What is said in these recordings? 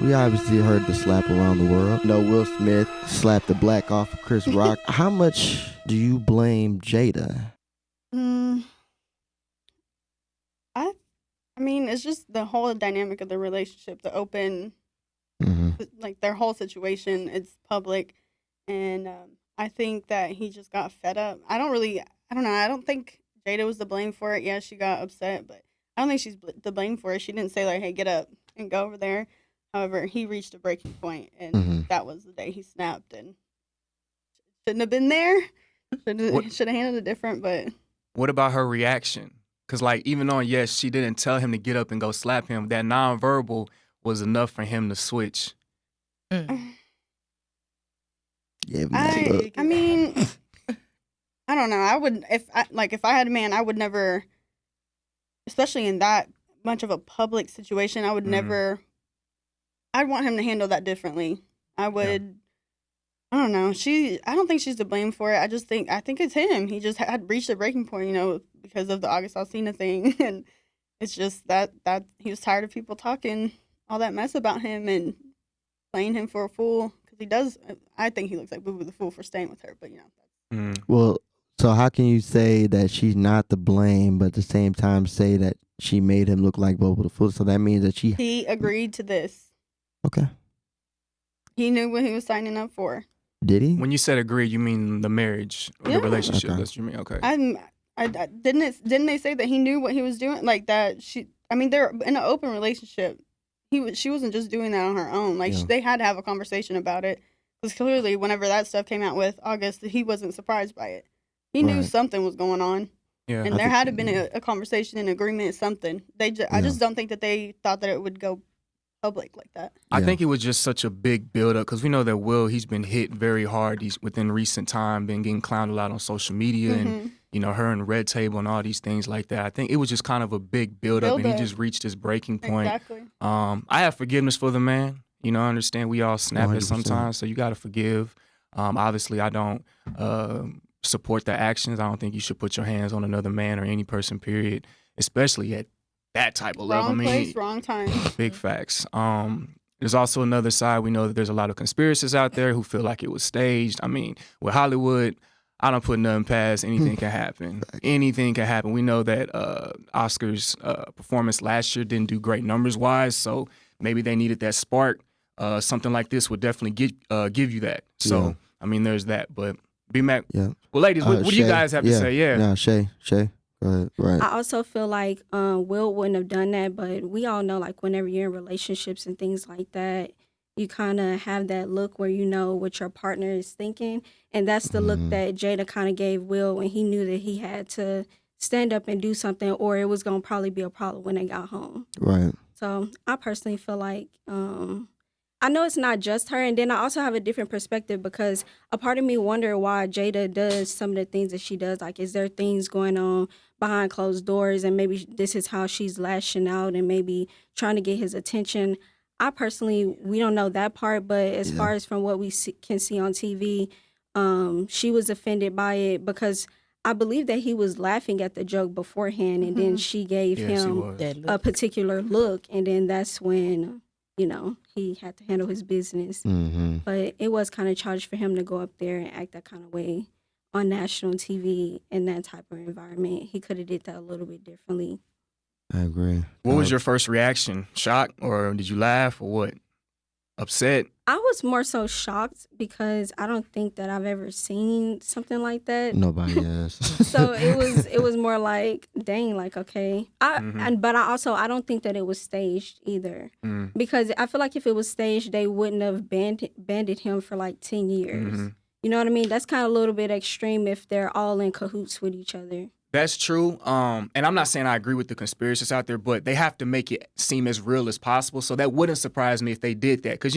We obviously heard the slap around the world. No, Will Smith slapped the black off of Chris Rock. How much do you blame Jada? Mm, I I mean, it's just the whole dynamic of the relationship, the open, Mm-hmm. like their whole situation. It's public, and I think that he just got fed up. I don't know. I don't think Jada was to blame for it. Yeah, she got upset, but I don't think she's to blame for it. She didn't say like, "Hey, get up and go over there." However, he reached a breaking point, and Mm-hmm. that was the day he snapped, and shouldn't have been there. What Should have handled it different, but What about her reaction? Because, like, even though, yes, she didn't tell him to get up and go slap him, that nonverbal was enough for him to switch. Mm. Gave him that look. I mean, I don't know. I would if I had a man, I would never, especially in that much of a public situation, I would never. I'd want him to handle that differently. I would. I don't know. I don't think she's to blame for it. I think it's him. He just had reached a breaking point, because of the August Alsina thing, and it's just that he was tired of people talking all that mess about him and playing him for a fool because he does. I think he looks like Boo Boo the Fool for staying with her, but Well, so how can you say that she's not to blame, but at the same time say that she made him look like Boo Boo the Fool? So that means that he agreed to this. Okay. He knew what he was signing up for. Did he? When you said agree, you mean the marriage, or the relationship. Okay. That's what you mean. Okay. I didn't they say that he knew what he was doing, like that they're in an open relationship. She wasn't just doing that on her own. Like Yeah. they had to have a conversation about it because clearly whenever that stuff came out with August, he wasn't surprised by it. He knew Right. something was going on, Yeah. and there had to have been a conversation, an agreement, something. I just don't think that they thought that it would go public like that. I Yeah. think it was just such a big buildup because we know that Will, he's been hit very hard. He's within recent time been getting clowned a lot on social media and her and Red Table and all these things like that. I think it was just kind of a big buildup, and he just reached his breaking point. Exactly. I have forgiveness for the man. I understand we all snap at 100%. sometimes, so you got to forgive. Obviously, I don't support the actions. I don't think you should put your hands on another man or any person, period, especially at that type of level. Wrong place, wrong time. Big facts. There's also another side. We know that there's a lot of conspiracists out there who feel like it was staged. I mean, with Hollywood, I don't put nothing past. Anything can happen. Anything can happen. We know that Oscar's performance last year didn't do great numbers-wise, so maybe they needed that spark. Something like this would definitely give you that. So, Yeah. I mean, there's that. But B-Mac, Yeah. well, ladies, what do you Shay, guys have to say? Yeah. No, Shay. Go ahead. Right. I also feel like Will wouldn't have done that, but we all know, like, whenever you're in relationships and things like that, you kind of have that look where you know what your partner is thinking, and that's the look that Jada kind of gave Will when he knew that he had to stand up and do something, or it was going to probably be a problem when they got home. Right. So I personally feel like I know it's not just her, and then I also have a different perspective because a part of me wonder why Jada does some of the things that she does. Like, is there things going on behind closed doors, and maybe this is how she's lashing out and maybe trying to get his attention? I personally, we don't know that part, but as far as from what we can see on TV, she was offended by it because I believe that he was laughing at the joke beforehand, and then she gave him a particular look, and then that's when, he had to handle his business. Mm-hmm. But it was kind of charged for him to go up there and act that kind of way on national TV in that type of environment. He could have did that a little bit differently. I agree. What was your first reaction? Shock, or did you laugh, or what? Upset? I was more so shocked because I don't think that I've ever seen something like that. Nobody has. So it was more like, dang, like, okay. But I don't think that it was staged either. Because I feel like if it was staged, they wouldn't have banded him for like 10 years. You know what I mean? That's kind of a little bit extreme if they're all in cahoots with each other. That's true. And I'm not saying I agree with the conspiracists out there, but they have to make it seem as real as possible. So that wouldn't surprise me if they did that. Because,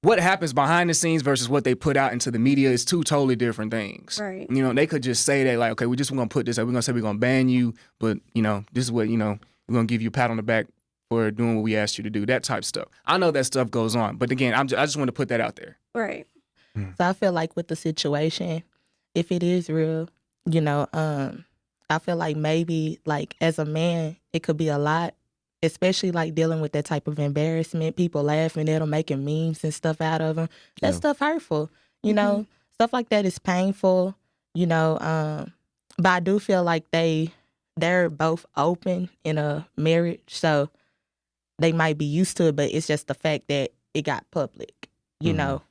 what happens behind the scenes versus what they put out into the media is two totally different things. Right. They could just say that, like, okay, we're going to put this up. We're going to say we're going to ban you, but, this is what, we're going to give you a pat on the back for doing what we asked you to do, that type stuff. I know that stuff goes on. But again, I just want to put that out there. Right. So I feel like with the situation, if it is real, I feel like maybe, like, as a man, it could be a lot, especially like dealing with that type of embarrassment, people laughing at them, making memes and stuff out of them. That Yeah. stuff hurtful, you know. Stuff like that is painful, you know. But I do feel like they're both open in a marriage, so they might be used to it. But it's just the fact that it got public, you know.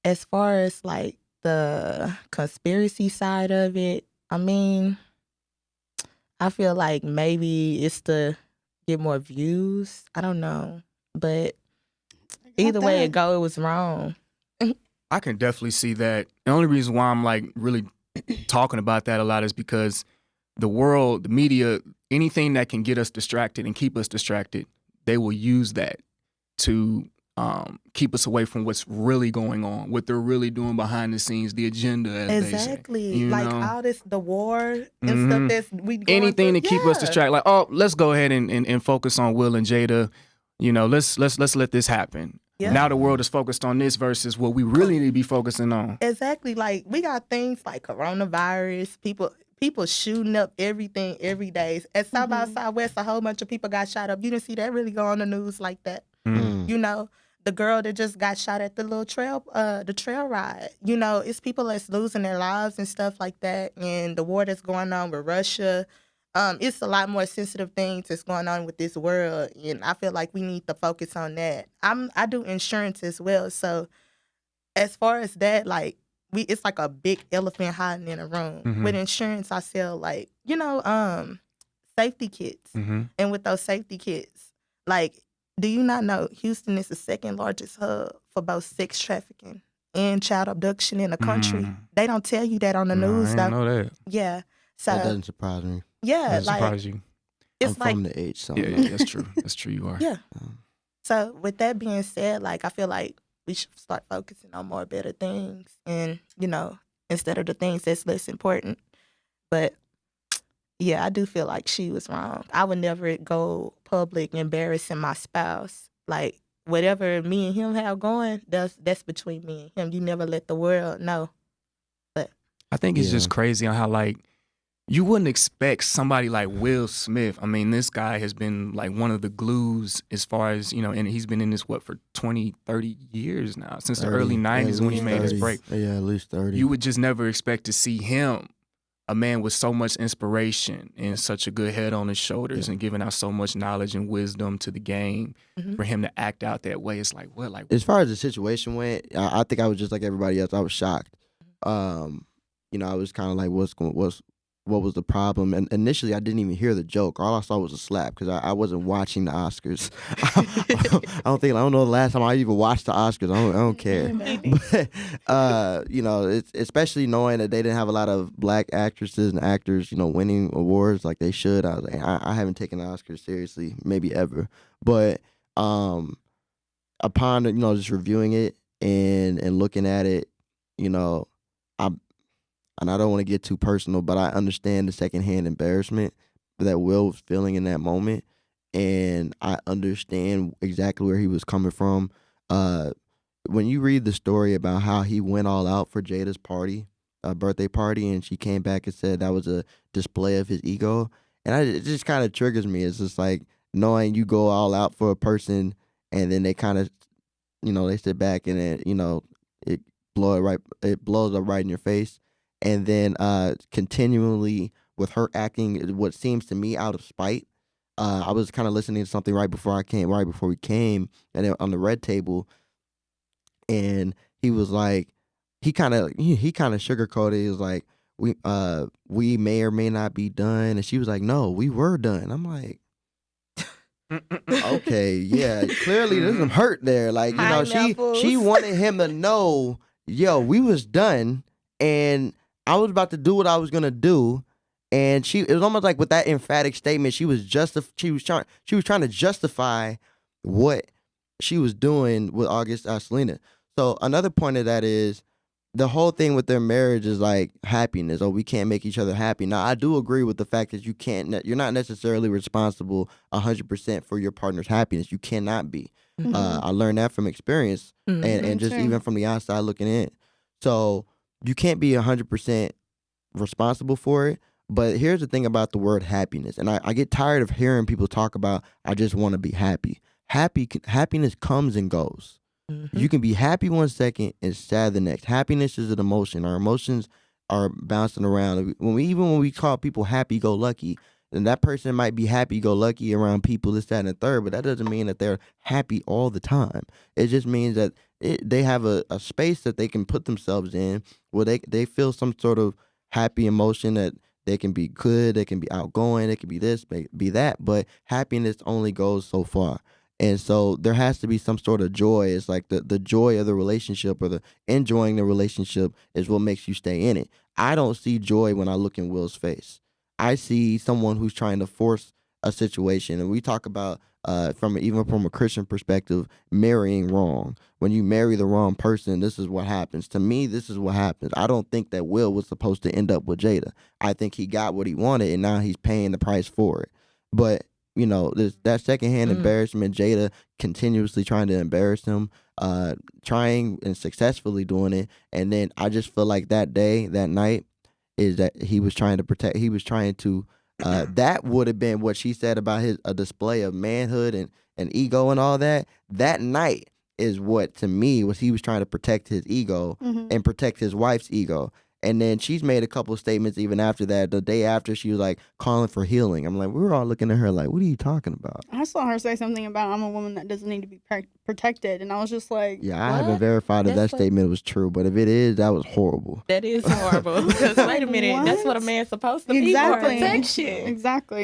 As far as like the conspiracy side of it, I mean, I feel like maybe it's to get more views. I don't know. But either way it go, it was wrong. I can definitely see that. The only reason why I'm like really talking about that a lot is because the world, the media, anything that can get us distracted and keep us distracted, they will use that to keep us away from what's really going on, what they're really doing behind the scenes, the agenda, as Exactly. they say. Like all this, the war and stuff that's we going anything through. to keep us distracted. Like, oh, let's go ahead and focus on Will and Jada. You know, let's let this happen. Yeah. Now the world is focused on this versus what we really need to be focusing on. Exactly. Like we got things like coronavirus, people shooting up everything every day. At South by Southwest, a whole bunch of people got shot up. You didn't see that really go on the news like that. You know, the girl that just got shot at the little trail ride. You know, it's people that's losing their lives and stuff like that. And the war that's going on with Russia. It's a lot more sensitive things that's going on with this world, and I feel like we need to focus on that. I do insurance as well, so as far as that, like it's like a big elephant hiding in a room. With insurance, I sell like safety kits, and with those safety kits, like, do you not know Houston is the second largest hub for both sex trafficking and child abduction in the country? They don't tell you that on the news, I though. didn't know that. Yeah, so That doesn't surprise me. yeah, That like surprised you. it's I'm like from the age, so Yeah, that's true. That's true. You are. yeah. So with that being said, like I feel like we should start focusing on more better things, and you know, instead of the things that's less important. But yeah, I do feel like she was wrong. I would never go public embarrassing my spouse. Like whatever me and him have going, that's between me and him. You never let the world know. But I think it's just crazy on how like you wouldn't expect somebody like Will Smith. I mean, this guy has been like one of the glues as far as, you know, and he's been in this, what, for 20, 30 years now, since the early 90s when he made his break. Yeah, at least 30. You would just never expect to see him, a man with so much inspiration and such a good head on his shoulders and giving out so much knowledge and wisdom to the game, for him to act out that way. It's like, what? Like, as far as the situation went, I think I was just like everybody else. I was shocked. You know, I was kind of like, what was the problem? And initially, I didn't even hear the joke. All I saw was a slap because I wasn't watching the Oscars. I don't know the last time I even watched the Oscars. I don't care. But you know, it's especially knowing that they didn't have a lot of black actresses and actors, you know, winning awards like they should. I was like, I haven't taken the Oscars seriously, maybe ever. But upon just reviewing it and looking at it, you know, and I don't want to get too personal, but I understand the secondhand embarrassment that Will was feeling in that moment. And I understand exactly where he was coming from. When you read the story about how he went all out for Jada's birthday party, and she came back and said that was a display of his ego. And it just kind of triggers me. It's just like knowing you go all out for a person and then they kind of, they sit back and then, it blows up right in your we and then continually with her acting what seems to me out of spite. I was kind of listening to something right before we came, and then on the red table, and he was like, he kind of sugarcoated. He was like, we may or may not be done, and she was like, no, we were done. I'm like, okay, yeah, clearly there's some hurt there. Like, she wanted him to know, yo, we was done, and I was about to do what I was gonna do, and it was almost like with that emphatic statement, she was trying to justify what she was doing with Selena. So another point of that is the whole thing with their marriage is like happiness. Oh, we can't make each other happy. Now, I do agree with the fact that you're not necessarily responsible 100% for your partner's happiness. You cannot be. Mm-hmm. I learned that from experience and just even from the outside looking in. So you can't be 100% responsible for it, But here's the thing about the word happiness, and I get tired of hearing people talk about, I just want to be happy. Happiness comes and goes. Mm-hmm. You can be happy one second and sad the next. Happiness is an emotion. Our emotions are bouncing around. When we call people happy-go-lucky, then that person might be happy-go-lucky around people, this, that, and the third, but that doesn't mean that they're happy all the time. It just means that they have a space that they can put themselves in where they feel some sort of happy emotion that they can be good, they can be outgoing, they can be this, be that, but happiness only goes so far. And so there has to be some sort of joy. It's like the joy of the relationship or the enjoying the relationship is what makes you stay in it. I don't see joy when I look in Will's face. I see someone who's trying to force a situation. And we talk about even from a Christian perspective, marrying wrong. When you marry the wrong person, this is what happens. To me, this is what happens. I don't think that Will was supposed to end up with Jada. I think he got what he wanted, and now he's paying the price for it. But there's that secondhand embarrassment, Jada continuously trying to embarrass him, trying and successfully doing it. And then I just feel like that night, is that he was trying to protect, that would have been what she said about a display of manhood and ego and all that. That night is what, to me, was he was trying to protect his ego and protect his wife's ego. And then she's made a couple of statements even after that. The day after, she was like calling for healing. I'm like, we were all looking at her like, what are you talking about? I saw her say something about, I'm a woman that doesn't need to be protected. And I was just like, yeah, I haven't verified if that statement was true. But if it is, that was horrible. That is horrible. Because wait a minute, that's what a man's supposed to be for protection. Exactly.